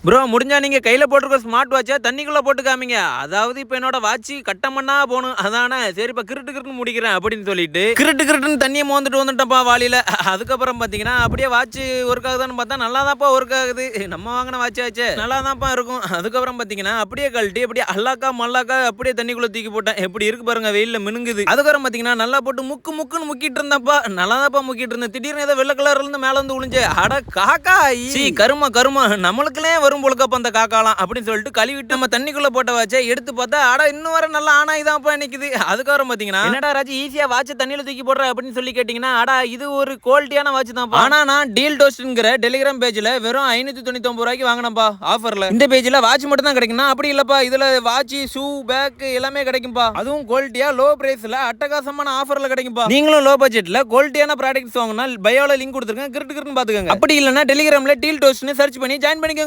Bro முடிஞ்சா நீங்க கையில போட்டுருக்க ஸ்மார்ட் வாட்சை தண்ணிக்குள்ள போட்டு காமிங்க. அதாவது இப்ப என்னோட வாட்ச் கட்டமண்ணா போகணும் அதானே. சரி இப்ப கிருட்டு கிருட்டுன்னு முடிக்கிறேன் அப்படின்னு சொல்லிட்டு கிருட்டு கிருட்டுன்னு தண்ணியை மோந்துட்டு வந்துட்டப்பா வாளியில. அதுக்கப்புறம் பாத்தீங்கன்னா அப்படியே வாட்ச் ஒர்க் ஆகுதான்னு பார்த்தா நல்லா தான்ப்பா ஒர்க் ஆகுது. நம்ம வாங்கின வாட்ச் ஆச்சு நல்லா தான்ப்பா இருக்கும். அதுக்கப்புறம் பாத்தீங்கன்னா அப்படியே கழட்டி அப்படியே அல்லாக்கா மல்லாக்கா அப்படியே தண்ணிக்குள்ள தூக்கி போட்டேன். எப்படி இருக்கு பாருங்க வெயில்ல மினுங்குது. அதுக்கப்புறம் பாத்தீங்கன்னா நல்லா போட்டு முக்கு முக்குன்னு முக்கிட்டு இருந்தப்பா நல்லா தான்ப்பா முக்கிட்டு இருந்தேன். திடீர்னு ஏதோ வெள்ளை கலர்ல இருந்து மேல வந்து விழுஞ்சு. அட காக்கா கருமா கருமா நம்மளுக்குள்ளே வரும் பொழுக்கப்ப அந்த காக்காலாம் அப்படின்னு சொல்லிட்டு கழுவிட்டு நம்ம தண்ணிக்குள்ள போட்ட வாட்சை எடுத்து பார்த்தா அட இன்னும் வர நல்லா ஆனாய்தான்ப்பா நிக்குது. அதுக்கப்புறம் பாத்தீங்கன்னா என்னடா ராஜி ஈஸியா வாட்சை தண்ணியில தூக்கி போடுற அப்படின்னு சொல்லி கேட்டீங்கன்னா அடா இது ஒரு குவாலிட்டியான வாட்ச் தான். ஆனா நான் டீல் டோஸ்ட்ங்கிற டெலிகிராம் பேஜ்ல வெறும் 599 ரூபாய்க்கு வாங்கினப்பா ஆஃபர்ல. இந்த பேஜ்ல வாட்ச் மட்டும் தான் கிடைக்கும்னா அப்படி இல்லப்பா, இதுல வாட்ச் ஷூ பேக் எல்லாமே கிடைக்கும்பா. அதுவும் குவாலிட்டியா லோ பிரைஸ்ல அட்டகாசமான ஆஃபர்ல கிடைக்கும்பா. நீங்களும் லோ பட்ஜெட்ல குவாலிட்டியான ப்ராடக்ட்ஸ் வாங்கினா பயோல லிங்க் கொடுத்துருக்கேன், கிரிட்டு கிரிட்டுன்னு பாத்துக்கோங்க. அப்படி இல்லைன்னா டெலிகிராம்ல டீல் டோஸ்ட்னு சர்ச் பண்ணி ஜாயின் பண்ணிக்கோங்க.